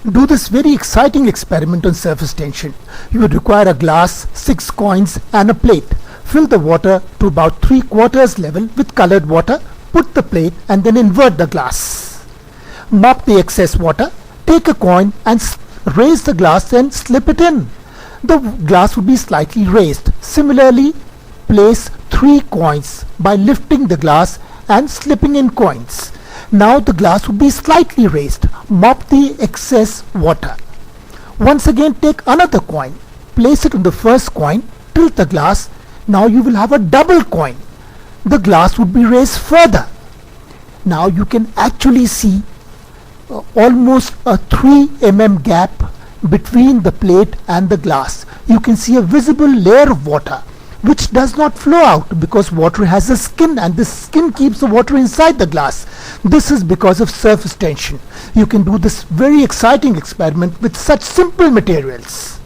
do this very exciting experiment on surface tension. You would require a glass, 6 coins and a plate. Fill the water to about 3/4 level with colored water, put the plate and then invert the glass. Mop the excess water, take a coin and raise the glass and slip it in. The glass would be slightly raised. Similarly, place 3 coins by lifting the glass and slipping in coins. Now the glass would be slightly raised. Mop the excess water. Once again take another coin, place it on the first coin, tilt the glass. Now you will have a double coin. The glass would be raised further. Now you can actually see almost a 3 mm gap between the plate and the glass. You can see a visible layer of water which does not flow out because water has a skin and this skin keeps the water inside the glass. This is because of surface tension. You can do this very exciting experiment with such simple materials.